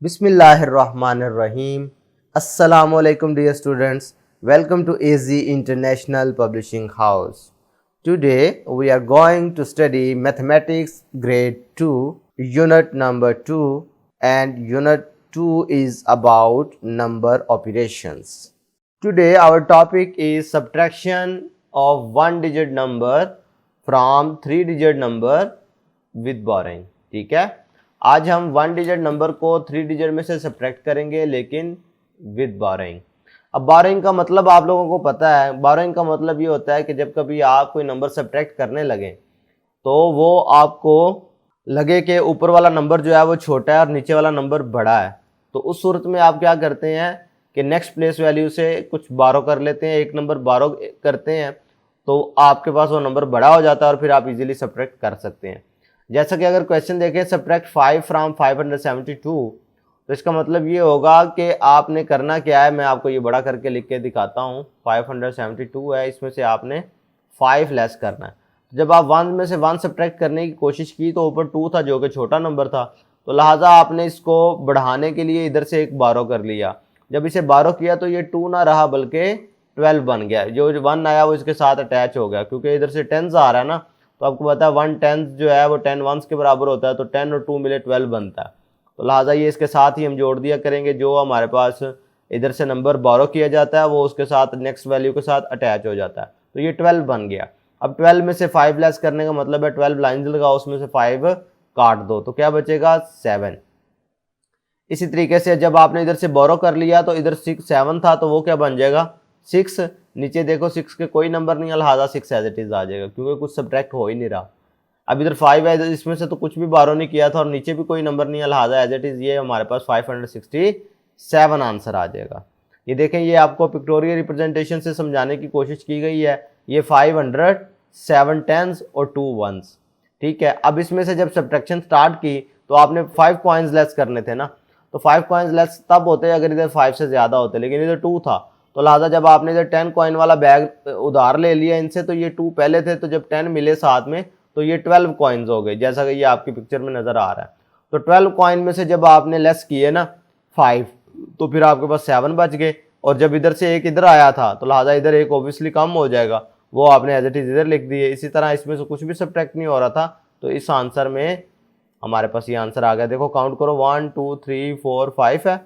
Bismillahirrahmanirrahim. Assalamu alaikum dear students. Welcome to AZ International Publishing House. Today we are going to study Mathematics Grade 2, Unit number 2, and Unit 2 is about number operations. Today our topic is subtraction of one-digit number from three-digit number with borrowing. ठीक है, आज हम one digit number को three digit में से subtract करेंगे लेकिन with borrowing. अब बोरोइंग का मतलब आप लोगों को पता है, बोरोइंग का मतलब ये होता है कि जब कभी आप कोई नंबर सब्ट्रैक्ट करने लगे तो वो आपको लगे कि ऊपर वाला नंबर जो है वो छोटा है और नीचे वाला नंबर बड़ा है, तो उस सूरत में आप क्या करते हैं कि नेक्स्ट प्लेस वैल्यू से कुछ बारो कर लेते हैं, एक नंबर बारो करते हैं तो आपके पास वो नंबर बड़ा हो जाता है और फिर आप इजीली सब्ट्रैक्ट कर सकते हैं। जैसा कि अगर क्वेश्चन देखें सब्ट्रैक्ट 5 फ्रॉम 572, तो इसका मतलब ये होगा कि आपने करना क्या है, मैं आपको ये बड़ा करके लिख के दिखाता हूँ। 572 है, इसमें से आपने 5 लेस करना है। जब आप 1 में से 1 सब्ट्रैक्ट करने की कोशिश की तो ऊपर 2 था जो कि छोटा नंबर था, तो लिहाजा आपने इसको बढ़ाने के लिए इधर से एक बारो कर लिया। जब इसे बारो किया तो ये 2 ना रहा बल्कि 12 बन गया। जो 1 आया वो इसके साथ अटैच हो गया, क्योंकि इधर से 10 आ रहा है ना, तो आपको पता है 1/10 जो है वो 10 वंस के बराबर होता है, तो 10 और 2 मिले 12 बनता है। तो लिहाजा ये इसके साथ ही हम जोड़ दिया करेंगे। जो हमारे पास इधर से नंबर बारो किया जाता है वो उसके साथ नेक्स्ट वैल्यू के साथ अटैच हो जाता है, तो ये 12 बन गया। अब 12 में से 5 लेस करने का मतलब है 12 लाइन्स लगाओ, उसमें से 5 काट दो, तो क्या बचेगा 7। इसी तरीके से जब आपने इधर से बारो कर लिया तो इधर 7 था तो वो क्या बन जाएगा 6। नीचे देखो 6 के कोई नंबर नहीं है, लिहाजा 6 एज इट इज आ जाएगा क्योंकि कुछ सब्ट्रैक्ट हो ही नहीं रहा। अब इधर 5 है, इसमें से तो कुछ भी बारो नहीं किया था और नीचे भी कोई नंबर नहीं है, लिहाजा एज इट इज ये हमारे पास 567 आंसर आ जाएगा। ये देखें, ये आपको पिक्टोरियल रिप्रेजेंटेशन से समझाने की कोशिश की गई है। ये 500 7 10s और 2 1s, ठीक है। अब इसमें से जब सब्ट्रैक्शन स्टार्ट की तो आपने 5 कॉइन्स लेस करने थे ना, तो 5 कॉइन्स लेस तब होते अगर इधर 5 से ज्यादा होते, लेकिन इधर 2 था, तो लिहाजा जब आपने इधर 10 कॉइन वाला बैग उधार ले लिया इनसे, तो ये 2 पहले थे, तो जब 10 मिले साथ में तो ये 12 कॉइन्स हो गए, जैसा कि ये आपकी पिक्चर में नजर आ रहा है। तो 12 कॉइन में से जब आपने लेस किए ना 5, तो फिर आपके पास 7 बच गए, और जब इधर से एक इधर आया था तो लिहाजा इधर एक ऑब्वियसली कम हो जाएगा, वो आपने एज इट इज इधर लिख दिए। इसी तरह इसमें से कुछ भी सब्ट्रैक्ट नहीं हो रहा था, तो इस आंसर में हमारे पास ये आंसर आ गया। देखो काउंट करो, 1 2 3 4 5 है,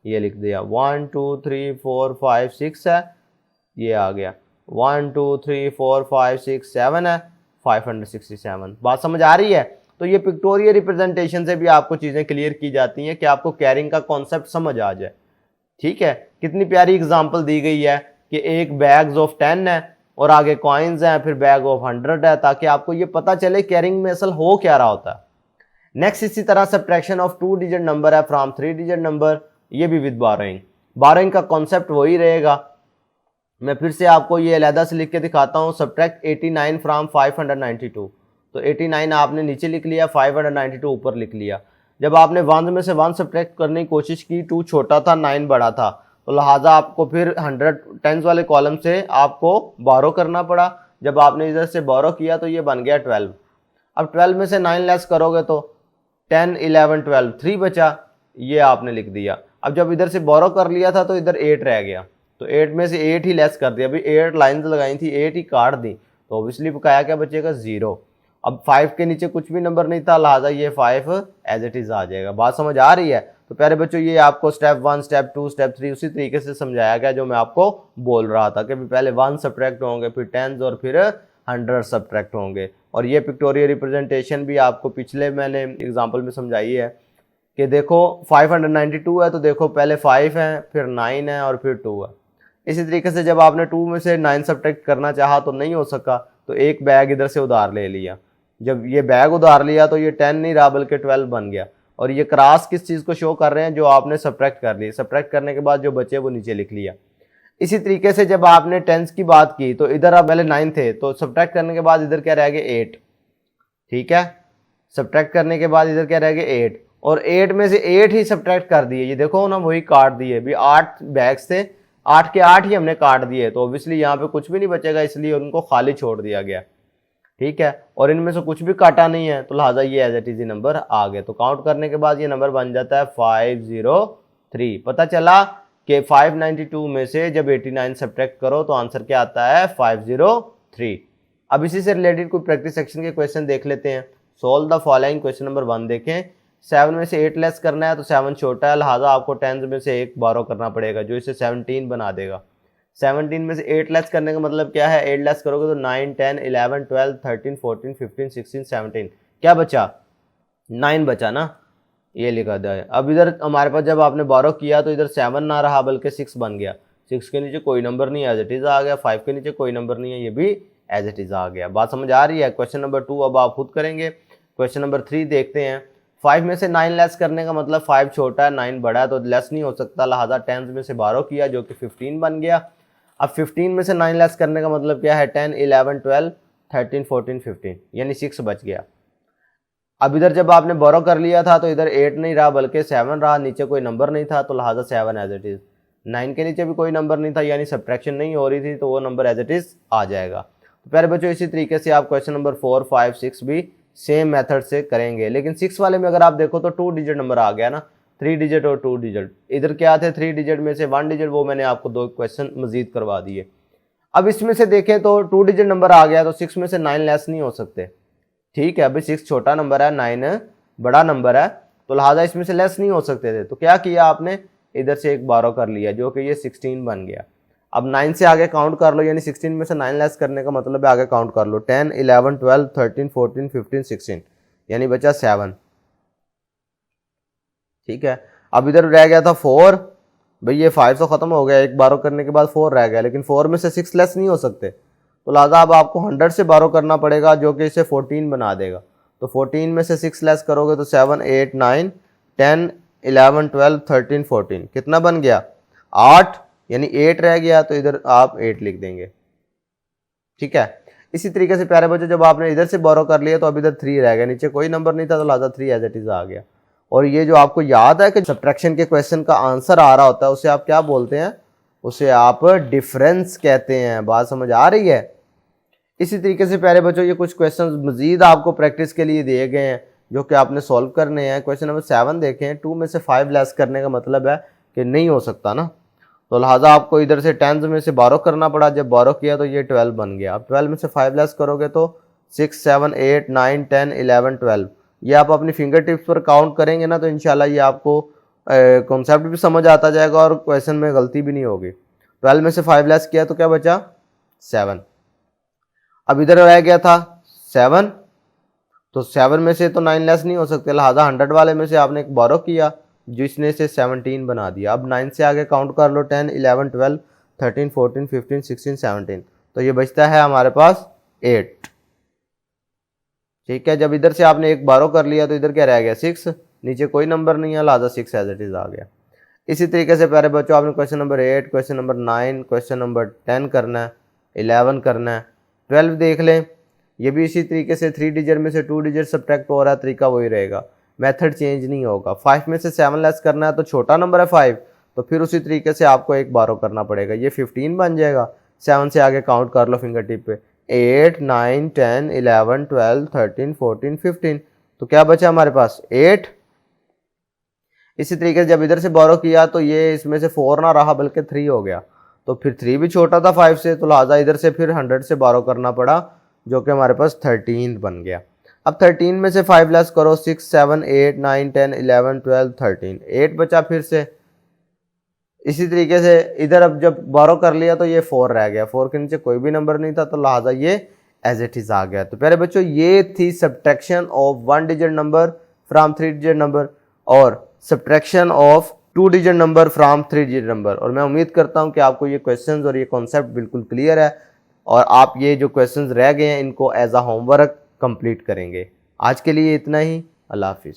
ये लिख दिया। 1 2 3 4 5 6 है, ये आ गया। 1 2 3 4 5 6 7 है, 567। बात समझ आ रही है? तो ये पिक्टोरियल रिप्रेजेंटेशन से भी आपको चीजें क्लियर की जाती हैं कि आपको कैरिंग का कॉन्सेप्ट समझ आ जाए, ठीक है। कितनी प्यारी एग्जांपल दी गई है कि एक बैग्स ऑफ 10 है और आगे कॉइन्स हैं, फिर बैग ऑफ 100 है, ताकि आपको ये पता चले कैरिंग में असल हो क्या रहा होता है। नेक्स्ट इसी तरह सब्ट्रैक्शन ऑफ 2 डिजिट नंबर है फ्रॉम 3 डिजिट नंबर, ये भी विद बोरोइंग। बोरोइंग का कॉन्सेप्ट वही रहेगा। मैं फिर से आपको ये अलहदा से लिख के दिखाता हूँ। सब्ट्रैक्ट 89 फ्रॉम 592, तो 89 आपने नीचे लिख लिया, 592 ऊपर लिख लिया। जब आपने 1 में से 1 सब्ट्रैक्ट करने की कोशिश की, 2 छोटा था 9 बड़ा था, तो लिहाजा आपको फिर 100 10s वाले कॉलम से आपको बारो करना पड़ा। जब आपने इधर से बारो किया तो ये बन गया 12। अब 12 में से 9 लेस करोगे तो 10 11 12 3 बचा, ये आपने लिख दिया। अब जब इधर से बारो कर लिया था तो इधर 8 रह गया, तो 8 में से 8 ही लेस कर दिया। अभी 8 लाइन्स लगाई थी, 8 ही काट दी, तो ऑब्वियसली बकाया क्या बचेगा 0। अब 5 के नीचे कुछ भी नंबर नहीं था, लिहाजा ये 5 एज इट इज आ जाएगा। बात समझ आ रही है? तो प्यारे बच्चों, ये आपको स्टेप 1 स्टेप 2 स्टेप 3 उसी तरीके से समझाया गया जो मैं आपको बोल रहा था कि पहले 1 सब्ट्रैक्ट होंगे, फिर 10s और फिर 100 सब्ट्रैक्ट होंगे। और ये पिक्टोरियल रिप्रेजेंटेशन भी आपको पिछले मैंने एग्जाम्पल में समझाई है कि देखो 592 है, तो देखो पहले 5 है, फिर 9 है और फिर 2 है। इसी तरीके से जब आपने 2 में से 9 सब्ट्रैक्ट करना चाहा तो नहीं हो सका, तो एक बैग इधर से उधार ले लिया। जब ये बैग उधार लिया तो ये 10 नहीं रहा बल्कि 12 बन गया। और ये क्रॉस किस चीज़ को शो कर रहे हैं? जो आपने सब्ट्रैक्ट कर ली, सब्ट्रैक्ट करने के बाद जो बचे वो नीचे लिख लिया। इसी तरीके से जब आपने 10s की बात की तो इधर आप पहले 9 थे, तो सब्ट्रैक्ट करने के बाद इधर क्या रह गया 8, ठीक है। सब्ट्रैक्ट करने के बाद इधर क्या रह गया 8, और 8 में से 8 ही सब्ट्रैक्ट कर दिए। ये देखो ना, वही काट दिए। भी 8 बैग्स थे, 8 के 8 ही हमने काट दिए, तो ऑब्वियसली यहाँ पे कुछ भी नहीं बचेगा, इसलिए उनको खाली छोड़ दिया गया, ठीक है, और इनमें से कुछ भी काटा नहीं है तो लिहाजा ये एज इट इज नंबर आ गए। तो काउंट करने के बाद ये नंबर बन जाता है 503। पता चला कि 592 में से जब 89 सब्ट्रैक्ट करो तो आंसर क्या आता है 503। अब इसी से रिलेटेड कोई प्रैक्टिस सेक्शन के क्वेश्चन देख लेते हैं। Solve the following. Question number 1 देखें। 7 में से 8 लेस करना है तो 7 छोटा है, लिहाजा आपको 10 में से 1 बारो करना पड़ेगा जो इसे 17 बना देगा। 17 में से 8 लेस करने का मतलब क्या है, 8 लेस करोगे तो 9 10 11 12 13 14 15 16 17 क्या बचा, 9 बचा ना, ये लिखा दिया है। अब इधर हमारे पास जब आपने बारो किया तो इधर 7 ना रहा बल्कि 6 बन गया। 6 के नीचे कोई नंबर नहीं, एज इट इज आ गया। 5 के नीचे कोई नंबर नहीं है, ये भी एज इट इज आ गया। बात समझ आ रही है। क्वेश्चन नंबर 2 अब आप खुद करेंगे। क्वेश्चन नंबर 3 देखते हैं। 5 में से 9 लेस करने का मतलब 5 छोटा है 9 बड़ा है तो लेस नहीं हो सकता, लिहाजा 10 में से बारो किया जो कि 15 बन गया। अब 15 में से 9 लेस करने का मतलब क्या है, 10 11 12 13 14 15 यानी 6 बच गया। अब इधर जब आपने बोरो कर लिया था तो इधर 8 नहीं रहा बल्कि 7 रहा, नीचे कोई नंबर नहीं था तो लिहाजा 7 एज इट इज। 9 के नीचे भी कोई नंबर नहीं था यानी सब्ट्रैक्शन नहीं हो रही थी तो वो नंबर एज इट इज आ जाएगा। तो प्यारे बच्चों इसी तरीके से आप क्वेश्चन नंबर 4 5 6 भी सेम मेथड से करेंगे। लेकिन 6 वाले में अगर आप देखो तो 2 डिजिट नंबर आ गया ना, 3 डिजिट और 2 डिजिट। इधर क्या थे 3 डिजिट में से 1 डिजिट, वो मैंने आपको 2 क्वेश्चन मजीद करवा दिए। अब इसमें से देखें तो 2 डिजिट नंबर आ गया तो 6 में से 9 लेस नहीं हो सकते। ठीक है, अभी 6 छोटा नंबर है, 9 बड़ा नंबर है तो लिहाजा इसमें से लेस नहीं हो सकते थे। तो क्या किया आपने, इधर से एक बारो कर लिया जो कि ये 16 बन गया। अब 9 से आगे काउंट कर लो, यानी 16 में से 9 लेस करने का मतलब है आगे काउंट कर लो, 10 11 12 13 14 15 16 यानी बचा 7। ठीक है, अब इधर रह गया था 4। भाई ये 5 तो खत्म हो गया, एक बारो करने के बाद 4 रह गया, लेकिन 4 में से 6 लेस नहीं हो सकते तो लिहाजा अब आपको 100 से बारो करना पड़ेगा जो कि इसे 14 बना देगा। तो 14 में से 6 लेस करोगे तो 7 8 9 10 11 12 13 14 कितना बन गया 8, यानी 8 रह गया तो इधर आप 8 लिख देंगे। ठीक है, इसी तरीके से प्यारे बच्चों जब आपने इधर से बारो कर लिया तो अब इधर 3 रह गया, नीचे कोई नंबर नहीं था तो लिहाजा 3 एज इट इज आ गया। और ये जो आपको याद है कि सब्ट्रैक्शन के क्वेश्चन का आंसर आ रहा होता है उसे आप क्या बोलते हैं, उसे आप डिफरेंस कहते हैं। बात समझ आ रही है। इसी तरीके से प्यारे बच्चों ये कुछ क्वेश्चन मजीद आपको प्रैक्टिस के लिए दिए गए हैं जो कि आपने सॉल्व करने हैं। क्वेश्चन नंबर 7 देखें। 2 में से 5 लेस करने का मतलब है कि नहीं हो सकता ना, तो लिहाजा आपको इधर से 10 में से बारो करना पड़ा, जब बारो किया तो ये 12 बन गया। अब 12 में से 5 लेस करोगे तो 6 7 8 9 10 11 12 ये आप अपनी फिंगर टिप्स पर काउंट करेंगे ना तो इंशाल्लाह ये आपको कॉन्सेप्ट भी समझ आता जाएगा और क्वेश्चन में गलती भी नहीं होगी। 12 में से 5 लेस किया तो क्या बचा 7। अब इधर रह गया था 7, तो 7 में से तो 9 लेस नहीं हो सकते, लिहाजा 100 वाले में से आपने एक बारो किया जिसने से 17 बना दिया। अब 9 से आगे काउंट कर लो 10 11 12 13 14 15 16 17 तो ये बचता है हमारे पास 8। ठीक है, जब इधर से आपने एक बारो कर लिया तो इधर क्या रह गया 6, नीचे कोई नंबर नहीं है लिहाजा 6 एज इट इज आ गया। इसी तरीके से प्यारे बच्चों आपने question number 8 question number 9 question number 10 करना है, 11 करना है, 12 देख लें। ये भी इसी तरीके से 3 डिजिट में से 2 डिजिट सब्ट्रैक्ट हो रहा है, तरीका वही रहेगा, मेथड चेंज नहीं होगा। 5 में से 7 लेस करना है तो छोटा नंबर है 5, तो फिर उसी तरीके से आपको एक बारो करना पड़ेगा, ये 15 बन जाएगा। 7 से आगे काउंट कर लो फिंगर टिप पे, 8 9 10 11 12 13 14 15 तो क्या बचा हमारे पास 8। इसी तरीके से जब इधर से बारो किया तो ये इसमें से 4 ना रहा बल्कि 3 हो गया, तो फिर 3 भी छोटा था 5 से तो लिहाजा इधर से फिर 100 से बारो करना पड़ा जो कि हमारे पास 13 बन गया। अब 13 में से 5 लेस करो 6 7 8 9 10 11 12 13 8 बचा फिर से। इसी तरीके से इधर अब जब बारो कर लिया तो ये 4 रह गया, 4 के नीचे कोई भी नंबर नहीं था तो लिहाजा ये एज इट इज आ गया। तो प्यारे बच्चों ये थी subtraction of 1 digit number from 3 digit number और subtraction of 2 digit number from 3 digit number. और मैं उम्मीद करता हूं कि आपको ये क्वेश्चंस और ये कॉन्सेप्ट बिल्कुल क्लियर है और आप ये जो क्वेश्चंस रह गए हैं इनको एज अ होमवर्क कंप्लीट करेंगे। आज के लिए इतना ही, अल्लाह हाफिज़।